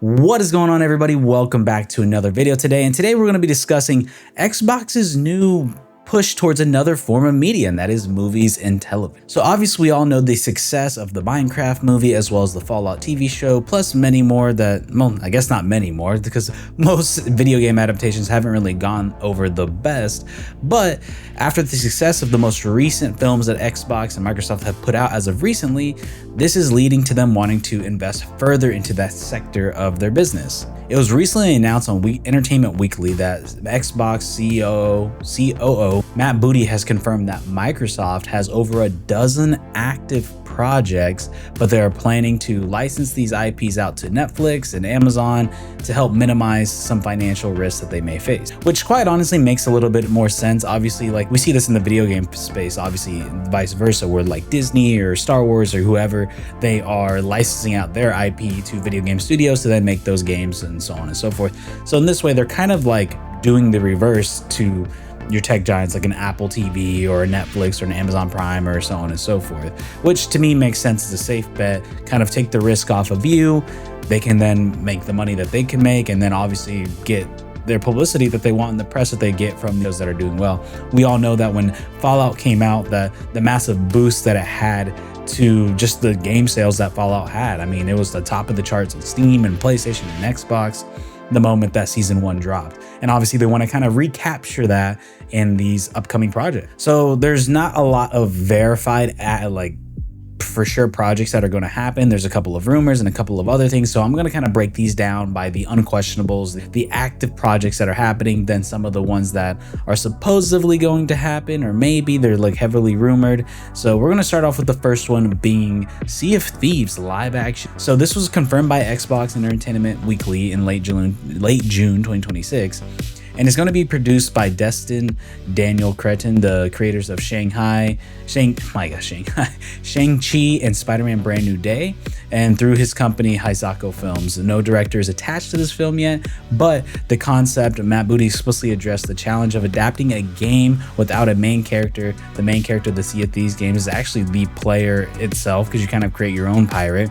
What is going on, everybody? Welcome back to another video today. And today we're going to be discussing Xbox's new push towards another form of media, and that is movies and television. So obviously we all know the success of the Minecraft movie as well as the Fallout TV show, plus many more that, well, I guess not many more because most video game adaptations haven't really gone over the best. But after the success of the most recent films that Xbox and Microsoft have put out as of recently, this is leading to them wanting to invest further into that sector of their business. It was recently announced on Entertainment Weekly that Xbox COO Matt Booty has confirmed that Microsoft has over a dozen active projects, but they are planning to license these IPs out to Netflix and Amazon to help minimize some financial risks that they may face, which quite honestly makes a little bit more sense. Obviously, like we see this in the video game space, obviously vice versa, where like Disney or Star Wars or whoever, they are licensing out their IP to video game studios to then make those games and so on and so forth. So in this way, they're kind of like doing the reverse to your tech giants like an Apple TV or a Netflix or an Amazon Prime or so on and so forth, which to me makes sense as a safe bet. Kind of take the risk off of you. They can then make the money that they can make, and then obviously get their publicity that they want in the press that they get from those that are doing well. We all know that when Fallout came out, the massive boost that it had to just the game sales that Fallout had. I mean, it was the top of the charts on Steam and PlayStation and Xbox the moment that season 1 dropped. And obviously they want to kind of recapture that in these upcoming projects. So there's not a lot of verified for sure projects that are going to happen. There's a couple of rumors and a couple of other things. So I'm going to kind of break these down by the unquestionables, the active projects that are happening, then some of the ones that are supposedly going to happen, or maybe they're like heavily rumored. So we're going to start off with the first one being Sea of Thieves live action. So this was confirmed by Xbox and Entertainment Weekly in late June 2026. And it's going to be produced by Destin Daniel Cretton, the creators of Shang-Chi and Spider-Man Brand New Day, and through his company Hisako Films. No director is attached to this film yet, but the concept, Matt Booty explicitly addressed the challenge of adapting a game without a main character. The main character of the Sea of Thieves game is actually the player itself, because you kind of create your own pirate.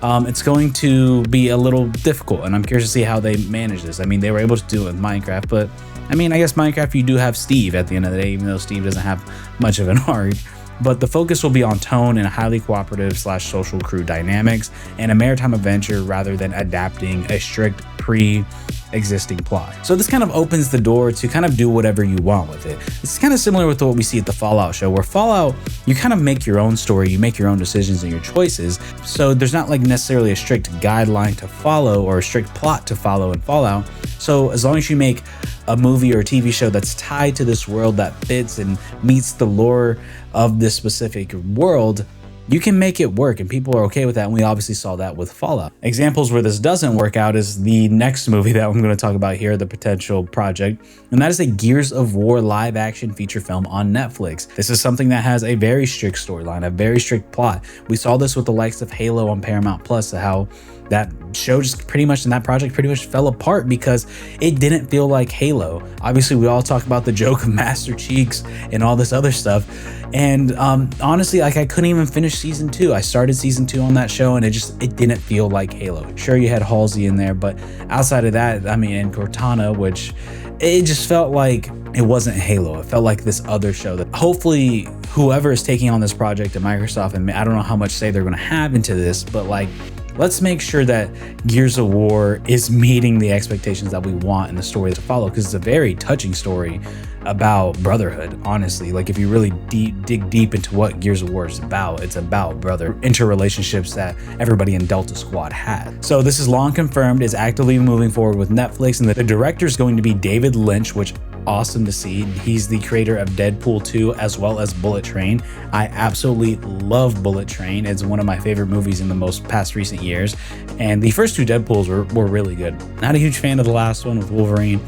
It's going to be a little difficult, and I'm curious to see how they manage this. I mean, they were able to do it with Minecraft, but I mean, I guess Minecraft, you do have Steve at the end of the day, even though Steve doesn't have much of an arc. But the focus will be on tone and highly cooperative / social crew dynamics and a maritime adventure rather than adapting a strict pre-existing plot. So this kind of opens the door to kind of do whatever you want with it. It's kind of similar with what we see at the Fallout show, where Fallout, you kind of make your own story, you make your own decisions and your choices. So there's not like necessarily a strict guideline to follow or a strict plot to follow in Fallout. So as long as you make a movie or a TV show that's tied to this world that fits and meets the lore of this specific world, you can make it work, and people are okay with that. And we obviously saw that with Fallout. Examples where this doesn't work out is the next movie that I'm going to talk about here, the potential project, and that is a Gears of War live action feature film on Netflix. This is something that has a very strict storyline, a very strict plot. We saw this with the likes of Halo on Paramount Plus, how that show just pretty much, and that project pretty much fell apart because it didn't feel like Halo. Obviously, we all talk about the joke of Master Cheeks and all this other stuff. And honestly, like I couldn't even finish season 2. I started season 2 on that show and it didn't feel like Halo. Sure, you had Halsey in there, but outside of that, I mean, and Cortana, which it just felt like it wasn't Halo. It felt like this other show that hopefully whoever is taking on this project at Microsoft, and I don't know how much say they're going to have into this, but like, let's make sure that Gears of War is meeting the expectations that we want in the story to follow, because it's a very touching story about brotherhood, honestly. Like if you really dig deep into what Gears of War is about, it's about interrelationships that everybody in Delta Squad had. So this is long confirmed, is actively moving forward with Netflix, and the director is going to be David Lynch, which awesome to see. He's the creator of Deadpool 2 as well as Bullet Train. I absolutely love Bullet Train. It's one of my favorite movies in the most past recent years, and the first 2 Deadpools were really good. Not a huge fan of the last one with Wolverine,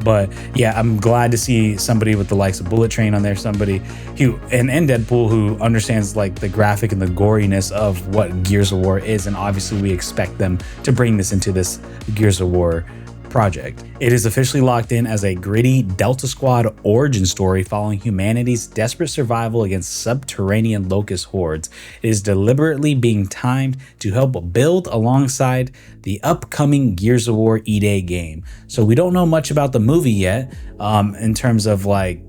but yeah, I'm glad to see somebody with the likes of Bullet Train on there, somebody who and Deadpool who understands like the graphic and the goriness of what Gears of War is, and obviously we expect them to bring this into this Gears of War project. It is officially locked in as a gritty Delta Squad origin story following humanity's desperate survival against subterranean locust hordes. It is deliberately being timed to help build alongside the upcoming Gears of War E-Day game. So we don't know much about the movie yet, in terms of like,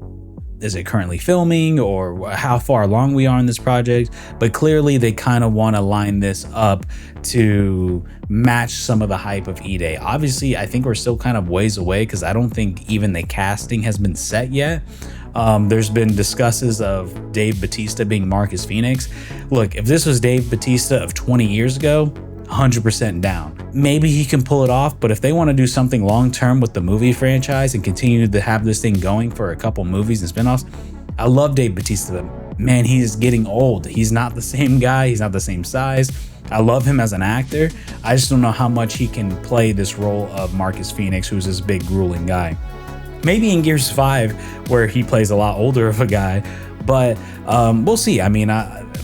is it currently filming or how far along we are in this project? But clearly they kind of want to line this up to match some of the hype of E-Day. Obviously, I think we're still kind of ways away because I don't think even the casting has been set yet. There's been discussions of Dave Bautista being Marcus Phoenix. Look, if this was Dave Bautista of 20 years ago, 100% down. Maybe he can pull it off, but if they want to do something long-term with the movie franchise and continue to have this thing going for a couple movies and spin-offs, I love Dave Bautista. Man, he is getting old. He's not the same guy. He's not the same size. I love him as an actor. I just don't know how much he can play this role of Marcus Phoenix, who's this big, grueling guy. Maybe in Gears 5, where he plays a lot older of a guy, but we'll see. I mean,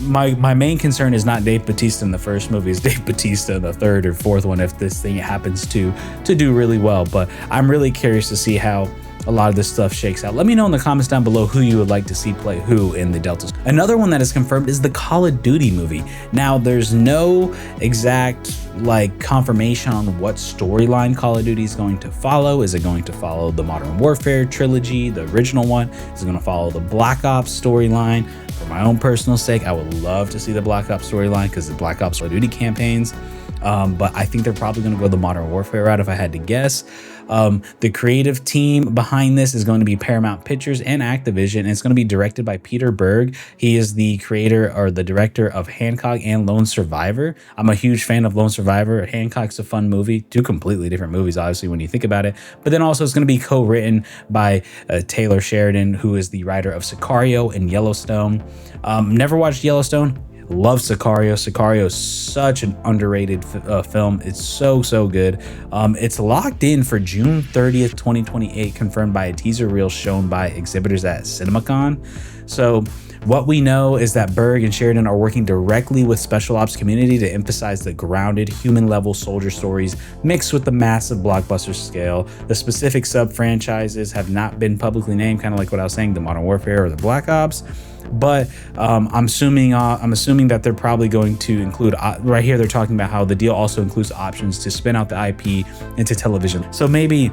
my main concern is not Dave Bautista in the first movie, it's Dave Bautista in the third or fourth one if this thing happens to do really well. But I'm really curious to see how a lot of this stuff shakes out. Let me know in the comments down below who you would like to see play who in the Delta. Another one that is confirmed is the Call of Duty movie. Now, there's no exact like confirmation on what storyline Call of Duty is going to follow. Is it going to follow the Modern Warfare trilogy, the original one? Is it going to follow the Black Ops storyline? For my own personal sake, I would love to see the Black Ops storyline because the Black Ops Call of Duty campaigns. But I think they're probably going to go the Modern Warfare route if I had to guess. The creative team behind this is going to be Paramount Pictures and Activision, and it's going to be directed by Peter Berg. He is the creator or the director of Hancock and Lone Survivor. I'm a huge fan of Lone Survivor. Hancock's a fun movie. Two completely different movies, obviously, when you think about it. But then also it's going to be co-written by Taylor Sheridan, who is the writer of Sicario and Yellowstone. Never watched Yellowstone. Love Sicario. Sicario is such an underrated film. It's so good. It's locked in for June 30th, 2028, confirmed by a teaser reel shown by exhibitors at CinemaCon. So what we know is that Berg and Sheridan are working directly with special ops community to emphasize the grounded human-level soldier stories mixed with the massive blockbuster scale. The specific sub-franchises have not been publicly named, kind of like what I was saying, the Modern Warfare or the Black Ops. But I'm assuming that they're probably going to include right here. They're talking about how the deal also includes options to spin out the IP into television. So maybe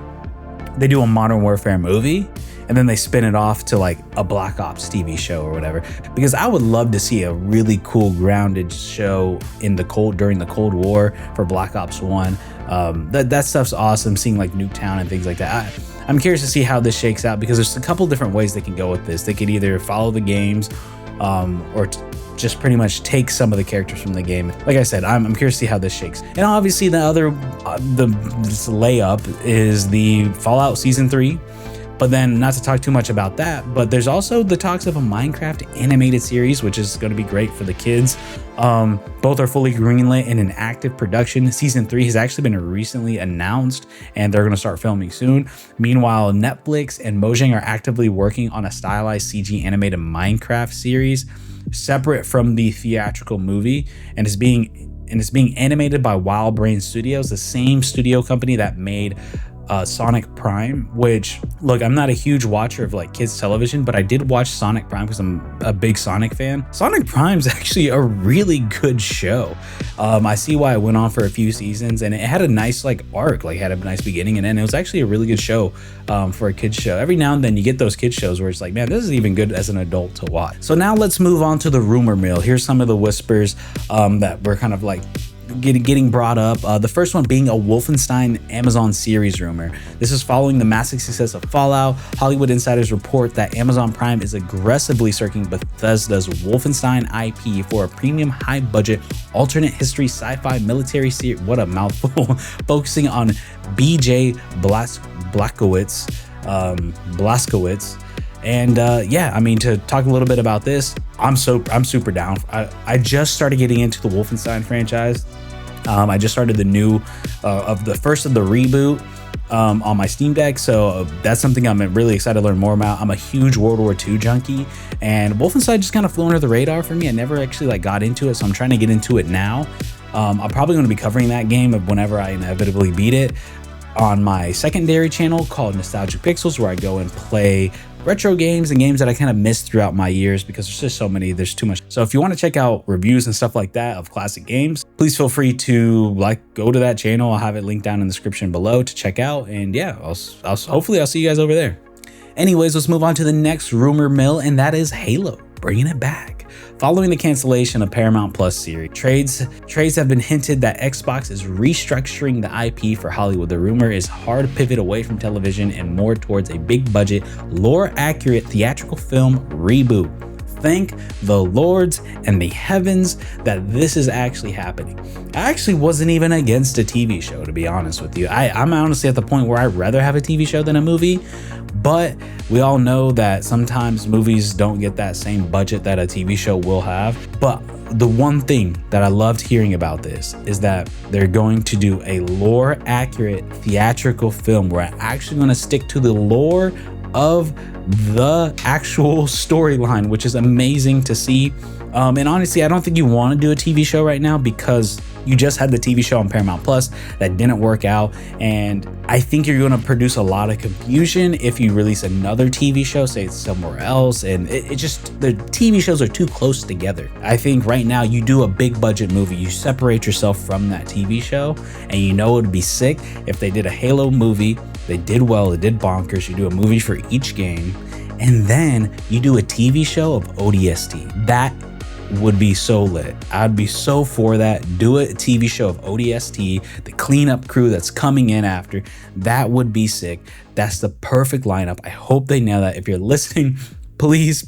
they do a Modern Warfare movie and then they spin it off to like a Black Ops TV show or whatever. Because I would love to see a really cool grounded show in during the Cold War for Black Ops 1. That stuff's awesome. Seeing like Nuketown and things like that. I'm curious to see how this shakes out because there's a couple different ways they can go with this. They could either follow the games or just pretty much take some of the characters from the game. Like I said, I'm curious to see how this shakes. And obviously the other this layup is the Fallout Season 3. But then, not to talk too much about that, but there's also the talks of a Minecraft animated series, which is going to be great for the kids. Both are fully greenlit and in active production. Season 3 has actually been recently announced, and they're going to start filming soon. Meanwhile, Netflix and Mojang are actively working on a stylized CG animated Minecraft series, separate from the theatrical movie, and it's being animated by Wild Brain Studios, the same studio company that made Sonic Prime, which, look, I'm not a huge watcher of like kids television, but I did watch Sonic Prime because I'm a big Sonic fan. Sonic Prime's actually a really good show. I see why it went on for a few seasons, and it had a nice like arc, like had a nice beginning and end. It was actually a really good show for a kids show. Every now and then you get those kids shows where it's like, man, this is even good as an adult to watch. So now let's move on to the rumor mill. Here's some of the whispers that were kind of like getting brought up. The first one being a Wolfenstein Amazon series rumor. This is following the massive success of Fallout. Hollywood insiders report that Amazon Prime is aggressively searching Bethesda's Wolfenstein IP for a premium, high-budget, alternate history sci-fi military series. What a mouthful! Focusing on B.J. Blazkowicz. And yeah, I mean, to talk a little bit about this, I'm super down. I just started getting into the Wolfenstein franchise. I just started the new of the first of the reboot on my Steam Deck, so that's something I'm really excited to learn more about. I'm a huge World War II junkie, and Wolfenstein just kind of flew under the radar for me. I never actually like got into it, so I'm trying to get into it now. I'm probably going to be covering that game whenever I inevitably beat it. on my secondary channel called Nostalgic Pixels, where I go and play retro games and games that I kind of missed throughout my years because there's just so many, there's too much. So if you want to check out reviews and stuff like that of classic games, please feel free to go to that channel. I'll have it linked down in the description below to check out. And yeah, hopefully I'll see you guys over there. Anyways, let's move on to the next rumor mill, and that is Halo, bringing it back. Following the cancellation of Paramount Plus series, trades have been hinted that Xbox is restructuring the IP for Hollywood. The rumor is hard pivot away from television and more towards a big budget, lore accurate theatrical film reboot. Thank the Lords and the heavens that this is actually happening. I actually wasn't even against a TV show, to be honest with you. I'm honestly at the point where I'd rather have a TV show than a movie, but we all know that sometimes movies don't get that same budget that a TV show will have. But the one thing that I loved hearing about this is that they're going to do a lore accurate theatrical film where I'm actually going to stick to the lore of the actual storyline, which is amazing to see. And honestly, I don't think you want to do a TV show right now because you just had the TV show on Paramount Plus that didn't work out. And I think you're going to produce a lot of confusion if you release another TV show, say it's somewhere else. And it just, the TV shows are too close together. I think right now you do a big budget movie, you separate yourself from that TV show, and you know it would be sick if they did a Halo movie. They did well, they did bonkers. You do a movie for each game, and then you do a TV show of ODST. That would be so lit. I'd be so for that. Do a TV show of ODST, the cleanup crew that's coming in after. That would be sick. That's the perfect lineup. I hope they nail that. If you're listening, please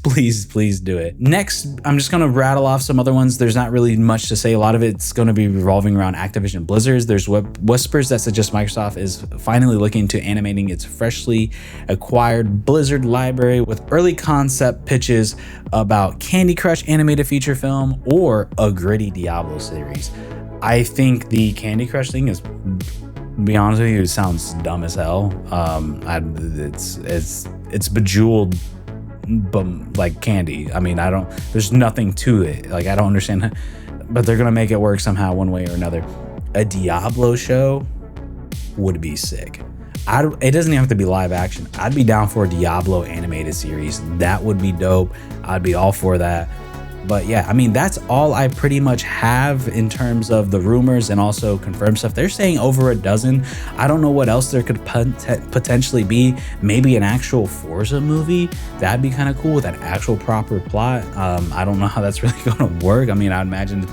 do it. Next, I'm just gonna rattle off some other ones. There's not really much to say. A lot of it's gonna be revolving around Activision Blizzard. There's whispers that suggest Microsoft is finally looking to animating its freshly acquired Blizzard library, with early concept pitches about Candy Crush animated feature film or a gritty Diablo series. I think the Candy Crush thing is, to be honest with you, it sounds dumb as hell. It's bejeweled, but like candy. I mean, there's nothing to it. Like, I don't understand, but they're gonna make it work somehow, one way or another. A Diablo show would be sick. It doesn't even have to be live action. I'd be down for a Diablo animated series. That would be dope. I'd be all for that. But yeah, I mean, that's all I pretty much have in terms of the rumors and also confirmed stuff. They're saying over a dozen. I don't know what else there could potentially be. Maybe an actual Forza movie. That'd be kind of cool with an actual proper plot. I don't know how that's really going to work. I mean, I'd imagine,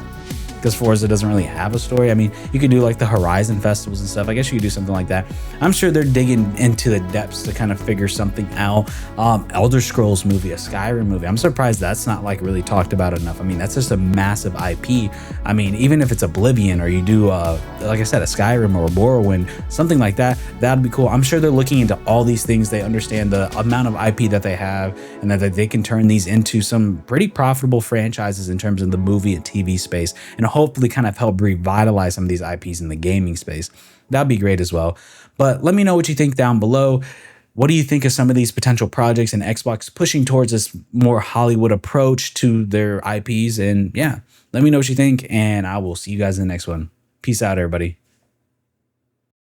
because Forza doesn't really have a story. I mean, you could do like the Horizon festivals and stuff. I guess you could do something like that. I'm sure they're digging into the depths to kind of figure something out. Elder Scrolls movie, a Skyrim movie. I'm surprised that's not like really talked about enough. I mean, that's just a massive IP. I mean, even if it's Oblivion, or you do, like I said, a Skyrim or a Morrowind, something like that, that'd be cool. I'm sure they're looking into all these things. They understand the amount of IP that they have, and that they can turn these into some pretty profitable franchises in terms of the movie and TV space, and hopefully kind of help revitalize some of these IPs in the gaming space. That'd be great as well. But let me know what you think down below. What do you think of some of these potential projects and Xbox pushing towards this more Hollywood approach to their IPs? And yeah, let me know what you think, and I will see you guys in the next one. Peace out, everybody.